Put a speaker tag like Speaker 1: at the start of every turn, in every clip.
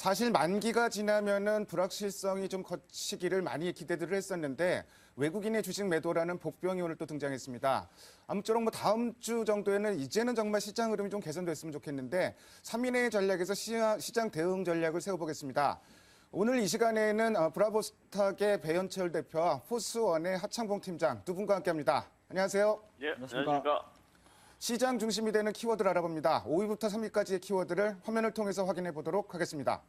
Speaker 1: 사실 만기가 지나면은 불확실성이 좀 거치기를 많이 기대들을 했었는데 외국인의 주식 매도라는 복병이 오늘 또 등장했습니다. 아무쪼록 뭐 다음 주 정도에는 이제는 정말 시장 흐름이 좀 개선됐으면 좋겠는데 3인의 전략에서 시장 대응 전략을 세워보겠습니다. 오늘 이 시간에는 브라보스탁의 배현철 대표와 포스원의 하창봉 팀장 두 분과 함께합니다. 안녕하세요.
Speaker 2: 예,
Speaker 3: 안녕하십니까.
Speaker 2: 안녕하십니까.
Speaker 1: 시장 중심이 되는 키워드를 알아봅니다. 5위부터 3위까지의 키워드를 화면을 통해서 확인해 보도록 하겠습니다.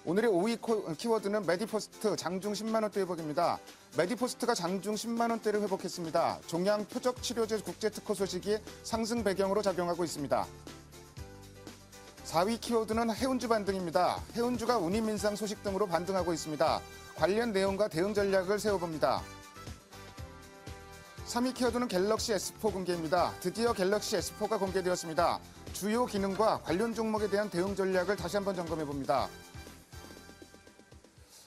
Speaker 1: 오늘의 5위 키워드는 메디포스트 장중 10만 원대 회복입니다. 메디포스트가 장중 10만 원대를 회복했습니다. 종양 표적 치료제 국제 특허 소식이 상승 배경으로 작용하고 있습니다. 4위 키워드는 해운주 반등입니다. 해운주가 운임 인상 소식 등으로 반등하고 있습니다. 관련 내용과 대응 전략을 세워봅니다. 3위 키워드는 갤럭시 S4 공개입니다. 드디어 갤럭시 S4가 공개되었습니다. 주요 기능과 관련 종목에 대한 대응 전략을 다시 한번 점검해봅니다.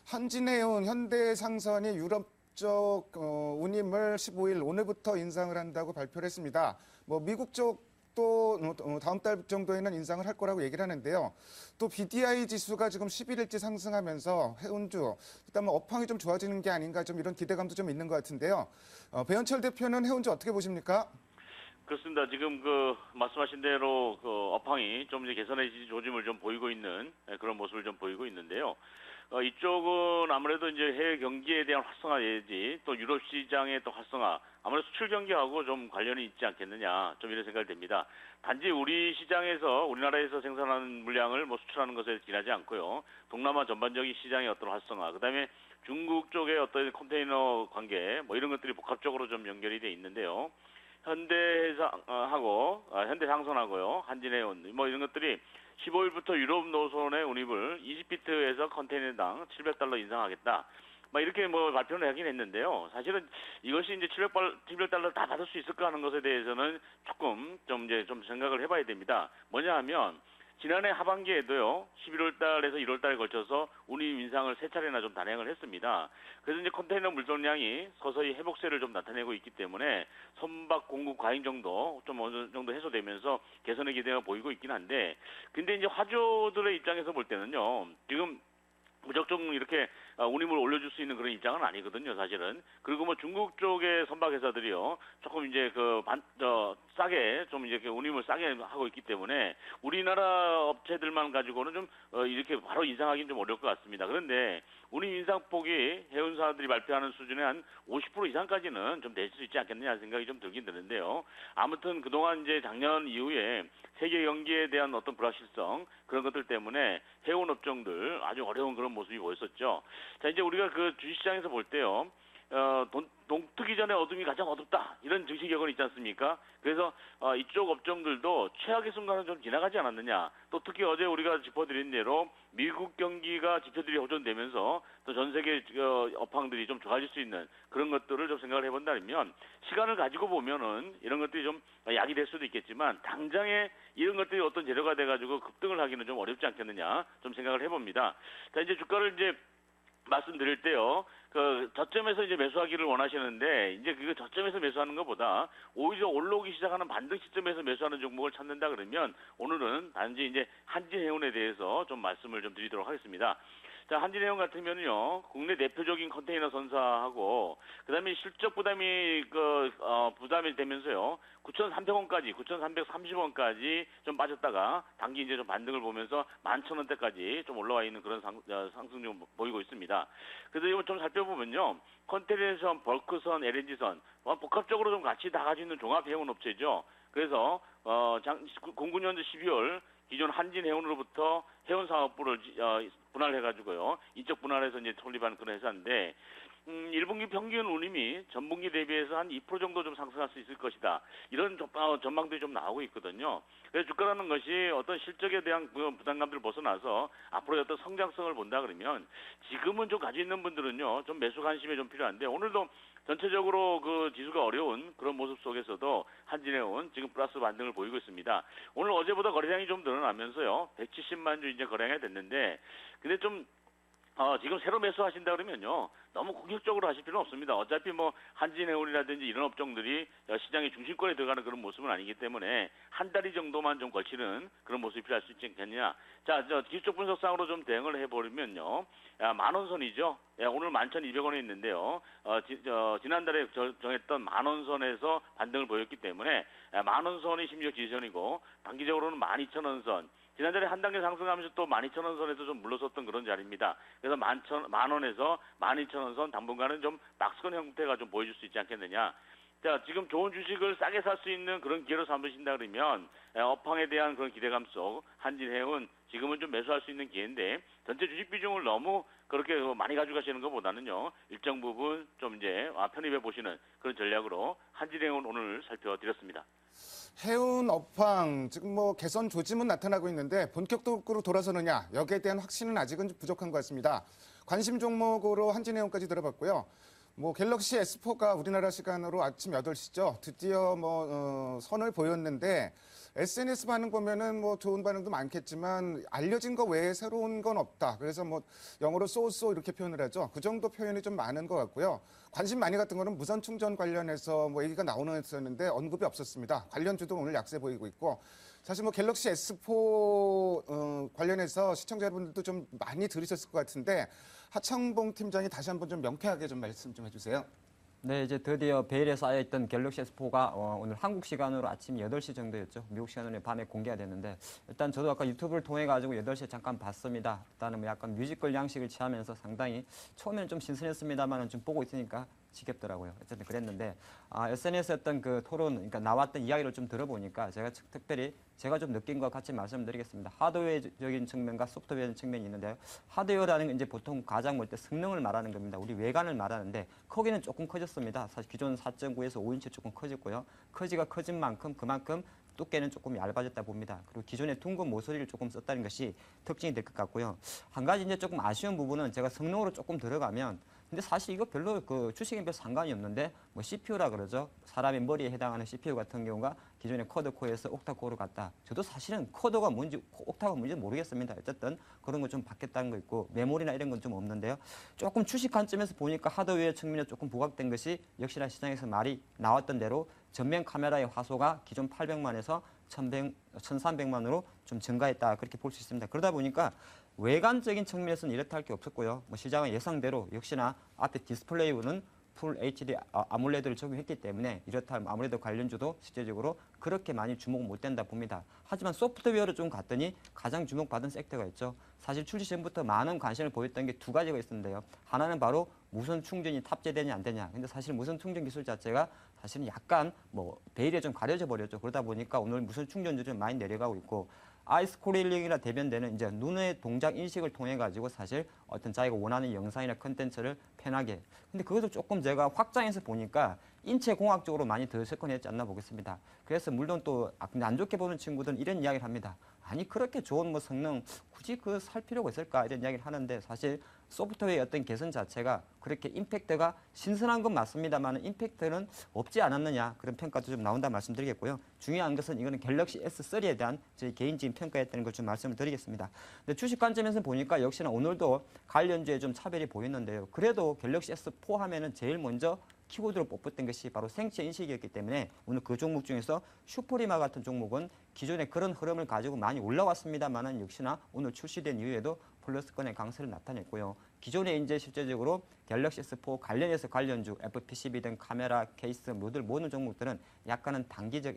Speaker 1: 한진해운 현대상선이 유럽 쪽 운임을 15일 오늘부터 인상을 한다고 발표를 했습니다. 미국 쪽도 다음 달 정도에는 인상을 할 거라고 얘기를 하는데요. 또 BDI 지수가 지금 11일째 상승하면서 해운주 일단 업황이 좀 좋아지는 게 아닌가 좀 이런 기대감도 좀 있는 것 같은데요. 배현철 대표는 해운주 어떻게 보십니까?
Speaker 2: 그렇습니다. 지금 말씀하신 대로 업황이 좀 이제 개선해진 조짐을 좀 보이고 있는 그런 모습을 좀 보이고 있는데요. 이쪽은 아무래도 이제 해외 경기에 대한 활성화 내지 또 유럽 시장의 또 활성화, 아무래도 수출 경기하고 좀 관련이 있지 않겠느냐, 좀 이런 생각이 듭니다. 단지 우리 시장에서 우리나라에서 생산하는 물량을 수출하는 것에 지나지 않고요. 동남아 전반적인 시장의 어떤 활성화, 그다음에 중국 쪽의 어떤 컨테이너 관계, 이런 것들이 복합적으로 좀 연결이 돼 있는데요. 현대상선하고요, 한진해운 이런 것들이 15일부터 유럽 노선의 운임을 20피트에서 컨테이너당 $700 인상하겠다. 이렇게 발표를 하긴 했는데요. 사실은 이것이 이제 $700 다 받을 수 있을까 하는 것에 대해서는 조금 좀 생각을 해봐야 됩니다. 뭐냐 하면 지난해 하반기에도요, 11월 달에서 1월 달에 걸쳐서 운임 인상을 3차례나 좀 단행을 했습니다. 그래서 이제 컨테이너 물동량이 서서히 회복세를 좀 나타내고 있기 때문에 선박 공급 과잉 정도 좀 어느 정도 해소되면서 개선의 기대가 보이고 있긴 한데, 근데 이제 화주들의 입장에서 볼 때는요, 지금 무작정 이렇게 운임을 올려줄 수 있는 그런 입장은 아니거든요, 사실은. 그리고 중국 쪽의 선박 회사들이요, 조금 이제 싸게 좀 이렇게 운임을 싸게 하고 있기 때문에 우리나라 업체들만 가지고는 좀 이렇게 바로 인상하기는 좀 어려울 것 같습니다. 그런데 운임 인상폭이 해운사들이 발표하는 수준의 한 50% 이상까지는 좀 될 수 있지 않겠느냐 생각이 좀 들긴 드는데요. 아무튼 그동안 이제 작년 이후에 세계 경기에 대한 어떤 불확실성, 그런 것들 때문에 해운 업종들 아주 어려운 그런 모습이 보였었죠. 자, 이제 우리가 주식시장에서 볼 때요, 동 트기 전에 어둠이 가장 어둡다, 이런 증시 격언이 있지 않습니까? 그래서 이쪽 업종들도 최악의 순간은 좀 지나가지 않았느냐. 또 특히 어제 우리가 짚어드린 대로 미국 경기가 지표들이 호전되면서 또 전 세계 업황들이 좀 좋아질 수 있는 그런 것들을 좀 생각을 해본다면, 시간을 가지고 보면은 이런 것들이 좀 약이 될 수도 있겠지만 당장에 이런 것들이 어떤 재료가 돼가지고 급등을 하기는 좀 어렵지 않겠느냐, 좀 생각을 해봅니다. 자, 이제 주가를 이제 말씀드릴 때요, 저점에서 이제 매수하기를 원하시는데, 이제 저점에서 매수하는 것보다 오히려 올라오기 시작하는 반등 시점에서 매수하는 종목을 찾는다 그러면 오늘은 단지 이제 한진해운에 대해서 좀 말씀을 좀 드리도록 하겠습니다. 자, 한진해운 같으면요, 국내 대표적인 컨테이너 선사하고, 그 다음에 실적 부담이, 부담이 되면서요, 9,300원까지, 9,330원까지 좀 빠졌다가, 단기 이제 좀 반등을 보면서 11,000원대까지 좀 올라와 있는 그런 상승 좀 보이고 있습니다. 그래서 이거 좀 살펴보면요, 컨테이너선, 벌크선, LNG선, 복합적으로 좀 같이 다 가지고 있는 종합해운 업체죠. 그래서, 09년도 12월, 기존 한진해운으로부터 해운사업부를 분할해가지고요, 인적 분할해서 이제 설립한 그런 회사인데, 1분기 평균 운임이 전분기 대비해서 한 2% 정도 좀 상승할 수 있을 것이다, 이런 전망들이 좀 나오고 있거든요. 그래서 주가라는 것이 어떤 실적에 대한 부담감들을 벗어나서 앞으로의 어떤 성장성을 본다 그러면, 지금은 좀 가지고 있는 분들은요, 좀 매수 관심이 좀 필요한데, 오늘도 전체적으로 지수가 어려운 그런 모습 속에서도 한진해운 지금 플러스 반등을 보이고 있습니다. 오늘 어제보다 거래량이 좀 늘어나면서요, 170만 주 이제 거래량이 됐는데, 근데 좀 지금 새로 매수하신다 그러면요, 너무 공격적으로 하실 필요는 없습니다. 어차피 뭐 한진해운이라든지 이런 업종들이 시장의 중심권에 들어가는 그런 모습은 아니기 때문에 한 다리 정도만 좀 걸치는 그런 모습이 필요할 수 있지 않겠냐. 자, 기술적 분석상으로 좀 대응을 해버리면요. 만원선이죠. 오늘 11,200원에 있는데요. 지난달에 정했던 만원선에서 반등을 보였기 때문에 만원선이 심지어 지지선이고 단기적으로는 12,000원 선. 지난달에 한 단계 상승하면서 또 12,000원 선에서 좀 물러섰던 그런 자리입니다. 그래서 만 원에서 12,000원 선 당분간은 좀 박스권 형태가 좀 보여줄 수 있지 않겠느냐. 자, 지금 좋은 주식을 싸게 살 수 있는 그런 기회로 삼으신다 그러면 업황에 대한 그런 기대감 속 한진해운 지금은 좀 매수할 수 있는 기회인데 전체 주식 비중을 너무 그렇게 많이 가져가시는 것보다는요. 일정 부분 좀 이제 편입해 보시는 그런 전략으로 한진해운 오늘 살펴드렸습니다.
Speaker 1: 해운 업황 지금 뭐 개선 조짐은 나타나고 있는데 본격적으로 돌아서느냐 여기에 대한 확신은 아직은 부족한 것 같습니다. 관심 종목으로 한진해운까지 들어봤고요. 뭐 갤럭시 S4가 우리나라 시간으로 아침 8시죠. 드디어 선을 보였는데 SNS 반응 보면은 뭐 좋은 반응도 많겠지만 알려진 거 외에 새로운 건 없다. 그래서 뭐 영어로 쏘쏘 이렇게 표현을 하죠. 그 정도 표현이 좀 많은 것 같고요. 관심 많이 갔던 거는 무선 충전 관련해서 뭐 얘기가 나오는 했었는데 언급이 없었습니다. 관련주도 오늘 약세 보이고 있고 사실 뭐 갤럭시 S4 관련해서 시청자 여러분들도 좀 많이 들으셨을 것 같은데 하창봉 팀장이 다시 한번 좀 명쾌하게 좀 말씀 좀 해주세요.
Speaker 3: 네, 이제 드디어 베일에 쌓여있던 갤럭시 S4가 오늘 한국 시간으로 아침 8시 정도였죠. 미국 시간으로 밤에 공개가 됐는데 일단 저도 아까 유튜브를 통해 가지고 8시에 잠깐 봤습니다. 일단은 뭐 약간 뮤지컬 양식을 취하면서 상당히 처음에는 좀 신선했습니다만은 좀 보고 있으니까 지겹더라고요. 어쨌든 그랬는데 SNS였던 그 토론, 그러니까 나왔던 이야기를 좀 들어보니까 제가 특별히 제가 좀 느낀 것 같이 말씀드리겠습니다. 하드웨어적인 측면과 소프트웨어적인 측면이 있는데요. 하드웨어라는 건 이제 보통 가장 볼 때 성능을 말하는 겁니다. 우리 외관을 말하는데 크기는 조금 커졌습니다. 사실 기존 4.9에서 5인치 조금 커졌고요. 크기가 커진 만큼 그만큼 두께는 조금 얇아졌다 봅니다. 그리고 기존의 둥근 모서리를 조금 썼다는 것이 특징이 될 것 같고요. 한 가지 이제 조금 아쉬운 부분은 제가 성능으로 조금 들어가면 근데 사실 이거 별로 그 주식에 별 상관이 없는데 뭐 CPU라 그러죠. 사람의 머리에 해당하는 CPU 같은 경우가 기존의 쿼드코어에서 옥타코어로 갔다. 저도 사실은 쿼드가 뭔지 옥타가 뭔지 모르겠습니다. 어쨌든 그런 거 좀 바뀌었다는 거 있고 메모리나 이런 건 좀 없는데요. 조금 주식 관점에서 보니까 하드웨어 측면에 조금 부각된 것이 역시나 시장에서 말이 나왔던 대로 전면 카메라의 화소가 기존 800만에서 1,300만으로 좀 증가했다. 그렇게 볼 수 있습니다. 그러다 보니까 외관적인 측면에서는 이렇다 할 게 없었고요. 뭐 시장은 예상대로 역시나 앞에 디스플레이는 풀 HD 아몰레드를 적용했기 때문에 이렇다 하면 아무래도 관련주도 실제적으로 그렇게 많이 주목 못 된다 봅니다. 하지만 소프트웨어를 좀 갔더니 가장 주목받은 섹터가 있죠. 사실 출시 전부터 많은 관심을 보였던 게 두 가지가 있었는데요. 하나는 바로 무선 충전이 탑재되냐 안 되냐. 근데 사실 무선 충전 기술 자체가 사실은 약간 뭐 베일에 좀 가려져 버렸죠. 그러다 보니까 오늘 무선 충전율이 많이 내려가고 있고 아이스 코릴링이라 대변되는 이제 눈의 동작 인식을 통해 가지고 사실 어떤 자기가 원하는 영상이나 컨텐츠를 편하게. 근데 그것을 조금 제가 확장해서 보니까 인체 공학적으로 많이 더 접근했지 않나 보겠습니다. 그래서 물론 또 근데 안 좋게 보는 친구들은 이런 이야기를 합니다. 아니 그렇게 좋은 뭐 성능 굳이 그 살 필요가 있을까 이런 이야기를 하는데 사실 소프트웨어의 어떤 개선 자체가 그렇게 임팩트가 신선한 건 맞습니다만 임팩트는 없지 않았느냐 그런 평가도 좀 나온다 말씀드리겠고요. 중요한 것은 이거는 갤럭시 S3에 대한 저희 개인적인 평가였다는 걸 좀 말씀을 드리겠습니다. 근데 주식 관점에서 보니까 역시나 오늘도 관련주에 좀 차별이 보였는데요. 그래도 갤럭시 S4 하면은 제일 먼저 키워드로 뽑혔던 것이 바로 생체 인식이었기 때문에 오늘 그 종목 중에서 슈퍼리마 같은 종목은 기존의 그런 흐름을 가지고 많이 올라왔습니다만은 역시나 오늘 출시된 이후에도 플러스권의 강세를 나타냈고요. 기존에 이제 실제적으로 갤럭시 S4 관련해서 관련주, FPCB 등 카메라, 케이스, 모든 종목들은 약간은 단기적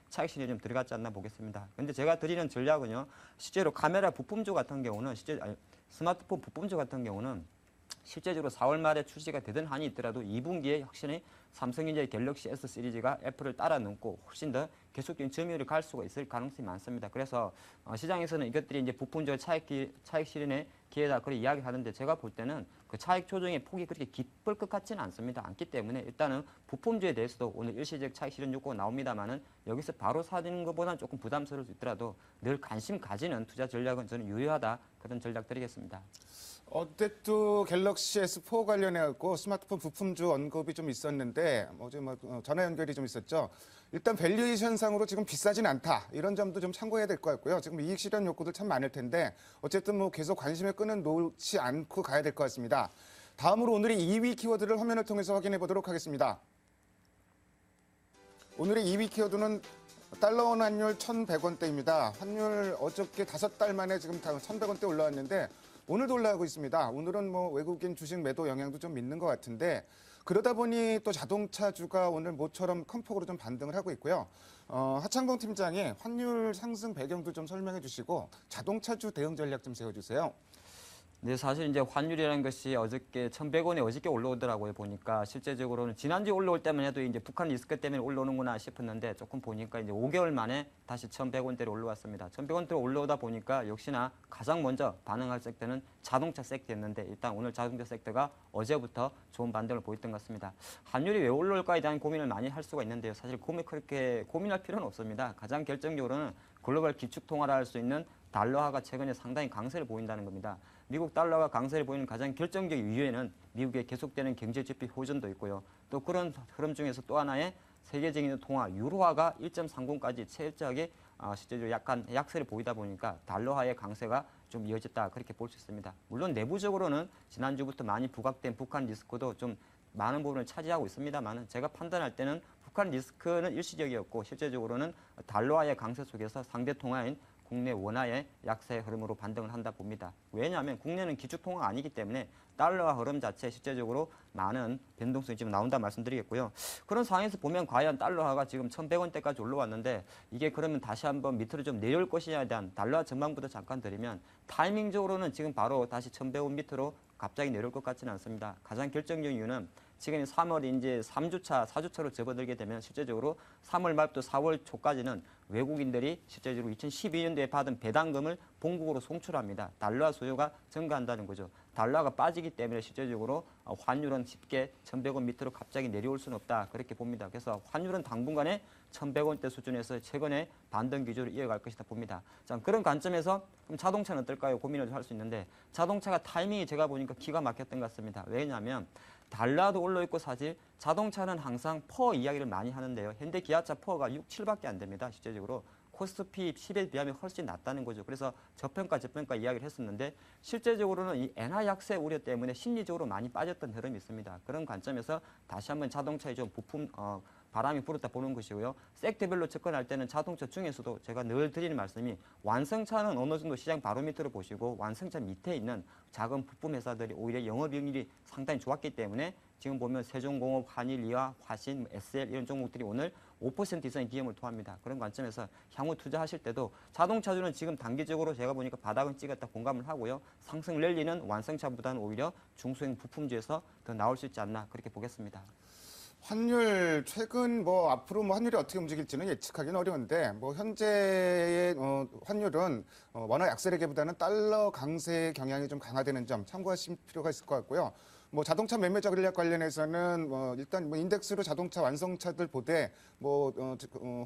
Speaker 3: 차익 실현이 좀 들어갔지 않나 보겠습니다. 그런데 제가 드리는 전략은요. 실제로 카메라 부품주 같은 경우는 스마트폰 부품주 같은 경우는 실제적으로 4월 말에 출시가 되던 한이 있더라도 2분기에 확실히 삼성전자의 갤럭시 S 시리즈가 애플을 따라 넘고 훨씬 더 계속적인 점유율을 갈 수가 있을 가능성이 많습니다. 그래서 시장에서는 이것들이 이제 부품적 차익 실현의 기회다 그렇게 이야기하는데 제가 볼 때는 그 차익 조정의 폭이 그렇게 깊을 것 같지는 않기 때문에 일단은 부품주에 대해서도 오늘 일시적 차익 실현 요구가 나옵니다만은 여기서 바로 사는 것보다는 조금 부담스러울 수 있더라도 늘 관심 가지는 투자 전략은 저는 유효하다 그런 전략 드리겠습니다.
Speaker 1: 어쨌든 갤럭시 S4 관련해갖고 스마트폰 부품주 언급이 좀 있었는데 어제 전화 연결이 좀 있었죠. 일단 밸류에이션상으로 지금 비싸진 않다. 이런 점도 좀 참고해야 될 것 같고요. 지금 이익 실현 욕구들 참 많을 텐데 어쨌든 뭐 계속 관심의 끈은 놓지 않고 가야 될 것 같습니다. 다음으로 오늘의 2위 키워드를 화면을 통해서 확인해 보도록 하겠습니다. 오늘의 2위 키워드는 달러 원 환율 1,100원대입니다. 환율 어저께 5달 만에 지금 1,100원대 올라왔는데 오늘도 올라가고 있습니다. 오늘은 뭐 외국인 주식 매도 영향도 좀 있는 것 같은데 그러다 보니 또 자동차주가 오늘 모처럼 큰 폭으로 좀 반등을 하고 있고요. 하창봉 팀장이 환율 상승 배경도 좀 설명해 주시고 자동차주 대응 전략 좀 세워주세요.
Speaker 3: 네, 사실 이제 환율이라는 것이 어저께 1,100원에 어저께 올라오더라고요. 보니까 실제적으로는 지난주에 올라올 때만 해도 이제 북한 리스크 때문에 올라오는구나 싶었는데 조금 보니까 이제 5개월 만에 다시 1,100원대로 올라왔습니다. 1,100원대로 올라오다 보니까 역시나 가장 먼저 반응할 섹터는 자동차 섹터였는데 일단 오늘 자동차 섹터가 어제부터 좋은 반등을 보였던 것 같습니다. 환율이 왜 올라올까에 대한 고민을 많이 할 수가 있는데요. 사실 그렇게 고민할 필요는 없습니다. 가장 결정적으로는 글로벌 기축통화라 할 수 있는 달러화가 최근에 상당히 강세를 보인다는 겁니다. 미국 달러가 강세를 보이는 가장 결정적인 이유에는 미국의 계속되는 경제지표 호전도 있고요. 또 그런 흐름 중에서 또 하나의 세계적인 통화 유로화가 1.30까지 철저하게 실제적으로 약간 약세를 보이다 보니까 달러화의 강세가 좀 이어졌다 그렇게 볼 수 있습니다. 물론 내부적으로는 지난주부터 많이 부각된 북한 리스크도 좀 많은 부분을 차지하고 있습니다만 제가 판단할 때는 북한 리스크는 일시적이었고 실제적으로는 달러화의 강세 속에서 상대 통화인 국내 원화의 약세 흐름으로 반등을 한다 봅니다. 왜냐하면 국내는 기축통화가 아니기 때문에 달러화 흐름 자체 실제적으로 많은 변동성이 지금 나온다 말씀드리겠고요. 그런 상황에서 보면 과연 달러화가 지금 1,100원대까지 올라왔는데 이게 그러면 다시 한번 밑으로 좀 내려올 것이냐에 대한 달러화 전망부터 잠깐 드리면 타이밍적으로는 지금 바로 다시 1,100원 밑으로 갑자기 내려올 것 같지는 않습니다. 가장 결정적인 이유는 지금 3월이 이제 3주차, 4주차로 접어들게 되면 실제적으로 3월 말부터 4월 초까지는 외국인들이 실제적으로 2012년도에 받은 배당금을 본국으로 송출합니다. 달러화 수요가 증가한다는 거죠. 달러화가 빠지기 때문에 실제적으로 환율은 쉽게 1,100원 밑으로 갑자기 내려올 수는 없다. 그렇게 봅니다. 그래서 환율은 당분간에 1,100원대 수준에서 최근에 반등 기조를 이어갈 것이다 봅니다. 자, 그런 관점에서 그럼 자동차는 어떨까요? 고민을 할 수 있는데 자동차가 타이밍이 제가 보니까 기가 막혔던 것 같습니다. 왜냐하면 달러도 올라있고 사실 자동차는 항상 퍼 이야기를 많이 하는데요. 현대 기아차 퍼가 6, 7밖에 안 됩니다. 실제적으로 코스피 10에 비하면 훨씬 낮다는 거죠. 그래서 저평가 이야기를 했었는데 실제적으로는 이 엔화 약세 우려 때문에 심리적으로 많이 빠졌던 흐름이 있습니다. 그런 관점에서 다시 한번 자동차에 좀 부품 바람이 불었다 보는 것이고요. 섹터별로 접근할 때는 자동차 중에서도 제가 늘 드리는 말씀이 완성차는 어느 정도 시장 바로미터로 보시고 완성차 밑에 있는 작은 부품 회사들이 오히려 영업이익률이 상당히 좋았기 때문에 지금 보면 세종공업, 한일이와 화신, SL 이런 종목들이 오늘 5% 이상의 기염을 토합니다. 그런 관점에서 향후 투자하실 때도 자동차주는 지금 단기적으로 제가 보니까 바닥은 찍었다 공감을 하고요. 상승 랠리는 완성차보다는 오히려 중소형 부품주에서 더 나올 수 있지 않나 그렇게 보겠습니다.
Speaker 1: 환율 최근 뭐 앞으로 뭐 환율이 어떻게 움직일지는 예측하기는 어려운데 뭐 현재의 환율은 워낙 약세라기보다는 달러 강세 경향이 좀 강화되는 점 참고하실 필요가 있을 것 같고요. 뭐 자동차 매매 전략 관련해서는 일단 뭐 인덱스로 자동차 완성차들 보되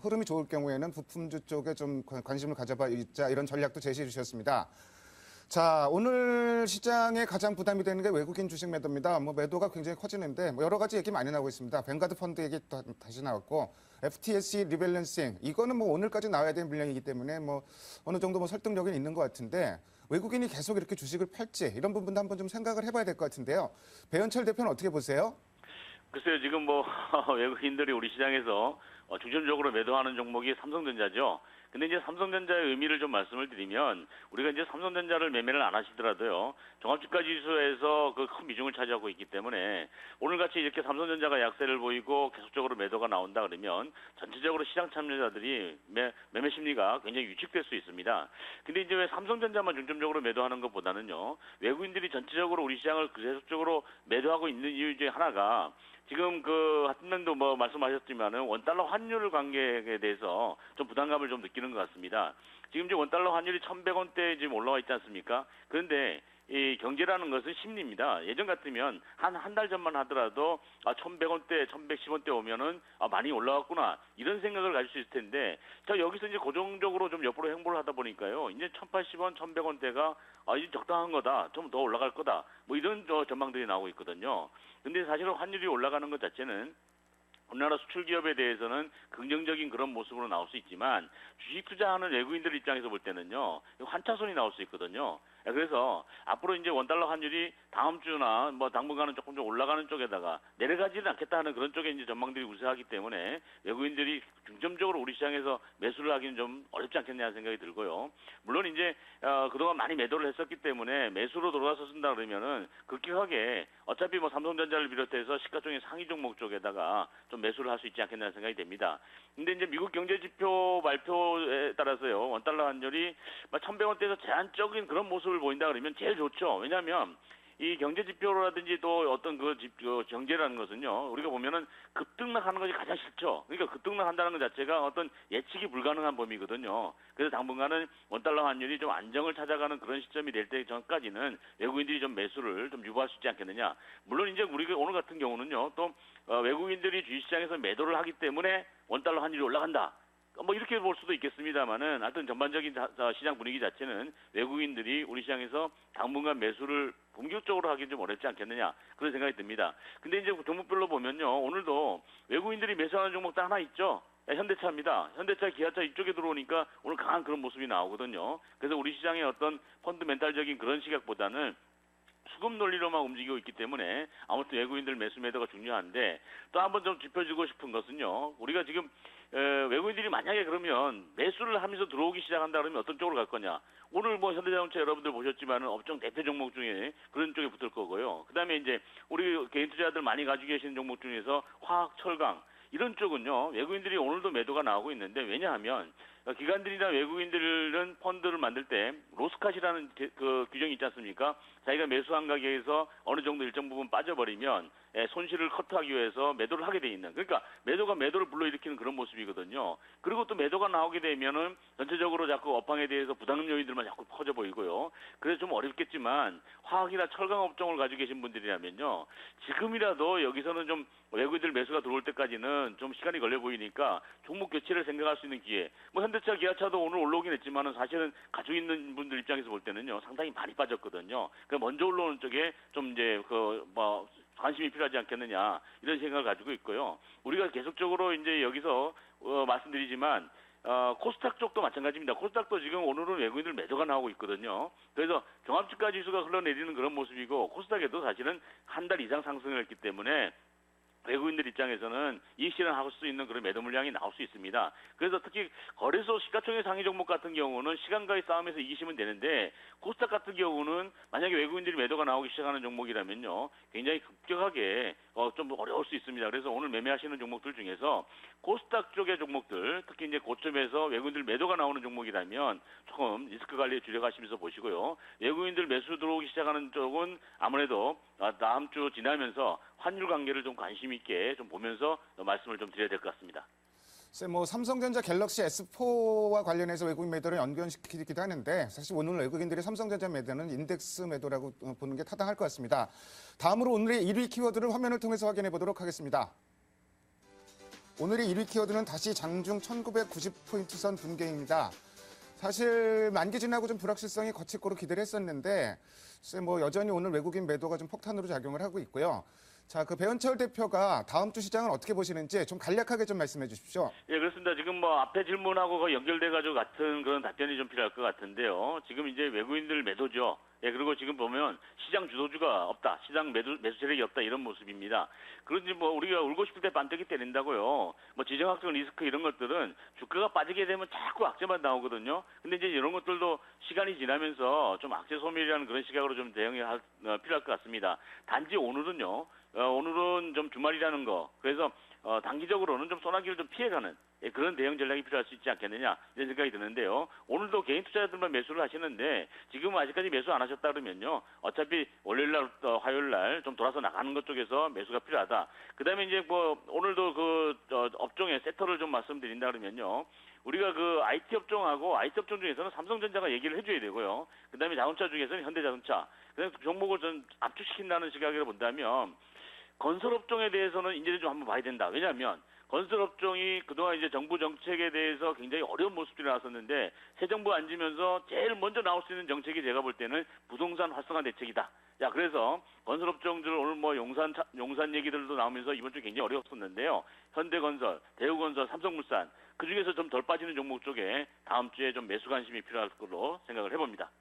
Speaker 1: 흐름이 좋을 경우에는 부품주 쪽에 좀 관심을 가져봐 있자 이런 전략도 제시해 주셨습니다. 자, 오늘 시장에 가장 부담이 되는 게 외국인 주식 매도입니다. 뭐 매도가 굉장히 커지는데 여러 가지 얘기 많이 나오고 있습니다. 뱅가드 펀드 얘기 또 다시 나왔고 FTSE 리밸런싱 이거는 뭐 오늘까지 나와야 되는 물량이기 때문에 뭐 어느 정도 뭐 설득력이 있는 것 같은데 외국인이 계속 이렇게 주식을 팔지 이런 부분도 한번 좀 생각을 해봐야 될 것 같은데요. 배현철 대표는 어떻게 보세요?
Speaker 2: 글쎄요, 지금 뭐 외국인들이 우리 시장에서 중점적으로 매도하는 종목이 삼성전자죠. 근데 이제 삼성전자의 의미를 좀 말씀을 드리면 우리가 이제 삼성전자를 매매를 안 하시더라도요. 종합주가 지수에서 그 큰 비중을 차지하고 있기 때문에 오늘같이 이렇게 삼성전자가 약세를 보이고 계속적으로 매도가 나온다 그러면 전체적으로 시장 참여자들이 매매 심리가 굉장히 위축될 수 있습니다. 근데 이제 왜 삼성전자만 중점적으로 매도하는 것보다는요. 외국인들이 전체적으로 우리 시장을 계속적으로 매도하고 있는 이유 중에 하나가 지금 한 명도 뭐 말씀하셨지만은 원달러 환율 관계에 대해서 좀 부담감을 좀 느끼는 것 같습니다. 지금 이제 원달러 환율이 1,100원대에 지금 올라와 있지 않습니까? 그런데 이 경제라는 것은 심리입니다. 예전 같으면 한 달 전만 하더라도 1,100원대, 1,110원대 오면은 많이 올라왔구나 이런 생각을 가질 수 있을 텐데 자 여기서 이제 고정적으로 좀 옆으로 행보를 하다 보니까요. 이제 1,080원, 1,100원대가 이제 적당한 거다, 좀 더 올라갈 거다, 뭐 이런 전망들이 나오고 있거든요. 근데 사실은 환율이 올라가는 것 자체는 우리나라 수출 기업에 대해서는 긍정적인 그런 모습으로 나올 수 있지만 주식 투자하는 외국인들 입장에서 볼 때는요 환차손이 나올 수 있거든요. 그래서 앞으로 이제 원달러 환율이 다음 주나 뭐 당분간은 조금 좀 올라가는 쪽에다가 내려가지는 않겠다 하는 그런 쪽에 이제 전망들이 우세하기 때문에 외국인들이 중점적으로 우리 시장에서 매수를 하기는 좀 어렵지 않겠냐 생각이 들고요. 물론 이제 그동안 많이 매도를 했었기 때문에 매수로 돌아서 쓴다 그러면은 급격하게 어차피 뭐 삼성전자를 비롯해서 시가총액 상위 종목 쪽에다가 좀 매수를 할 수 있지 않겠나 생각이 됩니다. 근데 이제 미국 경제지표 발표에 따라서요, 원달러 환율이 1,100원대에서 제한적인 그런 모습을 보인다 그러면 제일 좋죠. 왜냐하면 이 경제지표라든지 또 어떤 그 경제라는 것은요, 우리가 보면은 급등락하는 것이 가장 싫죠. 그러니까 급등락한다는 것 자체가 어떤 예측이 불가능한 범위거든요. 그래서 당분간은 원달러 환율이 좀 안정을 찾아가는 그런 시점이 될 때 전까지는 외국인들이 좀 매수를 좀 유보할 수 있지 않겠느냐. 물론 이제 우리가 오늘 같은 경우는요, 또 외국인들이 주식시장에서 매도를 하기 때문에 원달러 환율이 올라간다. 뭐 이렇게 볼 수도 있겠습니다만은 하여튼 전반적인 시장 분위기 자체는 외국인들이 우리 시장에서 당분간 매수를 본격적으로 하기는 좀 어렵지 않겠느냐 그런 생각이 듭니다. 근데 이제 종목별로 보면요, 오늘도 외국인들이 매수하는 종목도 하나 있죠. 현대차입니다. 현대차, 기아차 이쪽에 들어오니까 오늘 강한 그런 모습이 나오거든요. 그래서 우리 시장의 어떤 펀드멘탈적인 그런 시각보다는 수급 논리로만 움직이고 있기 때문에 아무튼 외국인들 매수 매도가 중요한데, 또 한번 좀 짚어주고 싶은 것은요, 우리가 지금 외국인들이 만약에 그러면 매수를 하면서 들어오기 시작한다 그러면 어떤 쪽으로 갈 거냐. 오늘 뭐 현대자동차 여러분들 보셨지만은 업종 대표 종목 중에 그런 쪽에 붙을 거고요. 그다음에 이제 우리 개인 투자자들 많이 가지고 계시는 종목 중에서 화학, 철강 이런 쪽은요, 외국인들이 오늘도 매도가 나오고 있는데, 왜냐하면 기관들이나 외국인들은 펀드를 만들 때 로스컷이라는 그 규정이 있지 않습니까? 자기가 매수한 가격에서 어느 정도 일정 부분 빠져버리면 손실을 커트하기 위해서 매도를 하게 돼 있는, 그러니까 매도가 매도를 불러일으키는 그런 모습이거든요. 그리고 또 매도가 나오게 되면은 전체적으로 자꾸 업황에 대해서 부담 요인들만 자꾸 커져 보이고요. 그래서 좀 어렵겠지만 화학이나 철강 업종을 가지고 계신 분들이라면요, 지금이라도 여기서는 좀 외국인들 매수가 들어올 때까지는 좀 시간이 걸려 보이니까 종목 교체를 생각할 수 있는 기회. 뭐 현대차, 기아차도 오늘 올라오긴 했지만은 사실은 가지고 있는 분들 입장에서 볼 때는요, 상당히 많이 빠졌거든요. 그러니까 먼저 올라오는 쪽에 좀 이제 관심이 필요하지 않겠느냐 이런 생각을 가지고 있고요. 우리가 계속적으로 이제 여기서 말씀드리지만 코스닥 쪽도 마찬가지입니다. 코스닥도 지금 오늘은 외국인들 매도가 나오고 있거든요. 그래서 종합주가 지수가 흘러내리는 그런 모습이고, 코스닥에도 사실은 한 달 이상 상승을 했기 때문에 외국인들 입장에서는 이익 실현할 수 있는 그런 매도 물량이 나올 수 있습니다. 그래서 특히 거래소 시가총액 상위 종목 같은 경우는 시간과의 싸움에서 이기시면 되는데, 코스닥 같은 경우는 만약에 외국인들이 매도가 나오기 시작하는 종목이라면요, 굉장히 급격하게 좀 어려울 수 있습니다. 그래서 오늘 매매하시는 종목들 중에서 코스닥 쪽의 종목들, 특히 이제 고점에서 외국인들 매도가 나오는 종목이라면 조금 리스크 관리에 주력하시면서 보시고요. 외국인들 매수 들어오기 시작하는 쪽은 아무래도 다음 주 지나면서 환율 관계를 좀 관심 있게 좀 보면서 말씀을 좀 드려야 될 것 같습니다.
Speaker 1: 뭐 삼성전자 갤럭시 S4와 관련해서 외국인 매도를 연결시키기도 하는데, 사실 오늘 외국인들이 삼성전자 매도는 인덱스 매도라고 보는 게 타당할 것 같습니다. 다음으로 오늘의 1위 키워드를 화면을 통해서 확인해 보도록 하겠습니다. 오늘의 1위 키워드는 다시 장중 1990포인트 선 붕괴입니다. 사실 만기 지나고 좀 불확실성이 거칠 거로 기대를 했었는데, 뭐 여전히 오늘 외국인 매도가 좀 폭탄으로 작용을 하고 있고요. 자, 그 배현철 대표가 다음 주 시장을 어떻게 보시는지 좀 간략하게 좀 말씀해 주십시오.
Speaker 2: 예, 그렇습니다. 지금 뭐 앞에 질문하고 거의 연결돼가지고 같은 그런 답변이 좀 필요할 것 같은데요. 지금 이제 외국인들 매도죠. 예, 그리고 지금 보면 시장 주도주가 없다, 시장 매수 세력이 없다, 이런 모습입니다. 그런지 뭐 우리가 울고 싶을 때 반드기 때린다고요. 뭐 지정학적 리스크 이런 것들은 주가가 빠지게 되면 자꾸 악재만 나오거든요. 근데 이제 이런 것들도 시간이 지나면서 좀 악재 소멸이라는 그런 시각으로 좀 대응이 필요할 것 같습니다. 단지 오늘은요, 오늘은 좀 주말이라는 거, 그래서 단기적으로는 좀 소나기를 좀 피해가는 그런 대응 전략이 필요할 수 있지 않겠느냐 이런 생각이 드는데요. 오늘도 개인 투자자들만 매수를 하시는데, 지금 아직까지 매수 안 하셨다 그러면요, 어차피 월요일날, 화요일날 좀 돌아서 나가는 것 쪽에서 매수가 필요하다. 그다음에 이제 뭐 오늘도 그 업종의 섹터를 좀 말씀드린다 그러면요, 우리가 그 IT 업종하고 IT 업종 중에서는 삼성전자가 얘기를 해줘야 되고요. 그다음에 자동차 중에서는 현대자동차. 그래서 종목을 좀 압축시킨다는 시각으로 본다면, 건설업종에 대해서는 이제 좀 한번 봐야 된다. 왜냐하면 건설업종이 그동안 이제 정부 정책에 대해서 굉장히 어려운 모습들이 나왔었는데, 새 정부 앉으면서 제일 먼저 나올 수 있는 정책이 제가 볼 때는 부동산 활성화 대책이다. 자, 그래서 건설업종들 오늘 뭐 용산 얘기들도 나오면서 이번 주 굉장히 어려웠었는데요. 현대건설, 대우건설, 삼성물산, 그 중에서 좀 덜 빠지는 종목 쪽에 다음 주에 좀 매수 관심이 필요할 걸로 생각을 해봅니다.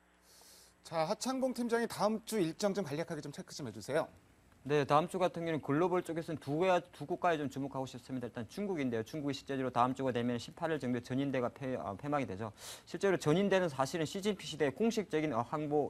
Speaker 1: 자, 하창봉 팀장이 다음 주 일정 좀 간략하게 좀 체크 좀 해주세요.
Speaker 3: 네, 다음 주 같은 경우는 글로벌 쪽에서는 두 국가에 좀 주목하고 싶습니다. 일단 중국인데요. 중국이 실제로 다음 주가 되면 18일 정도에 전인대가 폐막이 되죠. 실제로 전인대는 사실은 시진핑 시대의 공식적인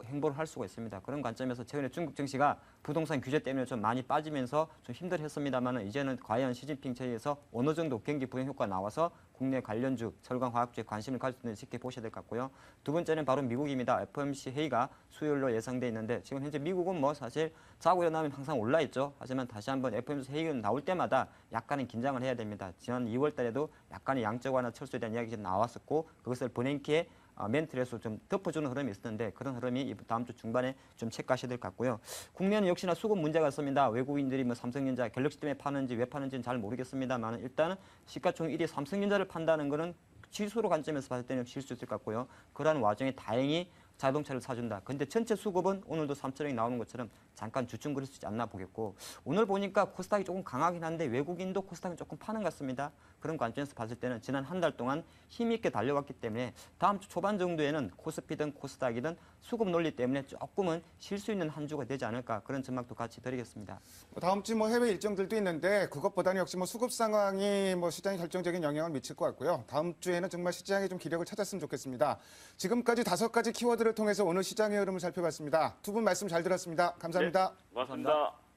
Speaker 3: 행보를 할 수가 있습니다. 그런 관점에서 최근에 중국 증시가 부동산 규제 때문에 좀 많이 빠지면서 좀 힘들었습니다만 이제는 과연 시진핑 체제에서 어느 정도 경기 부양 효과가 나와서 국내 관련주, 철강 화학주에 관심을 가질 수 있는지 지켜보셔야 될 것 같고요. 두 번째는 바로 미국입니다. FOMC 회의가 수요일로 예상돼 있는데 지금 현재 미국은 뭐 사실 자고 일어나면 항상 올라 있죠. 하지만 다시 한번 FOMC 회의가 나올 때마다 약간의 긴장을 해야 됩니다. 지난 2월 달에도 약간의 양적 완화 철수에 대한 이야기가 나왔었고 그것을 버냉키의 멘트에서 좀 덮어주는 흐름이 있었는데 그런 흐름이 다음 주 중반에 좀 체크하셔야 될 것 같고요. 국내는 역시나 수급 문제가 있습니다. 외국인들이 뭐 삼성전자 갤럭시 때문에 파는지 왜 파는지는 잘 모르겠습니다만 일단은 시가총 1위 삼성전자를 판다는 거는 지수로 관점에서 봤을 때는 실수 있을 것 같고요. 그러한 와중에 다행히 자동차를 사준다. 근데 전체 수급은 오늘도 3천억이 나오는 것처럼 잠깐 주춤거릴 수 있지 않나 보겠고 오늘 보니까 코스닥이 조금 강하긴 한데 외국인도 코스닥이 조금 파는 것 같습니다. 그런 관점에서 봤을 때는 지난 한 달 동안 힘있게 달려왔기 때문에 다음 주 초반 정도에는 코스피든 코스닥이든 수급 논리 때문에 조금은 쉴 수 있는 한 주가 되지 않을까 그런 전망도 같이 드리겠습니다.
Speaker 1: 다음 주 뭐 해외 일정들도 있는데 그것보다는 역시 뭐 수급 상황이 뭐 시장에 결정적인 영향을 미칠 것 같고요. 다음 주에는 정말 시장이 좀 기력을 찾았으면 좋겠습니다. 지금까지 5가지 키워드를 통해서 오늘 시장의 흐름을 살펴봤습니다. 두 분 말씀 잘 들었습니다. 감사합니다.
Speaker 2: 고맙습니다.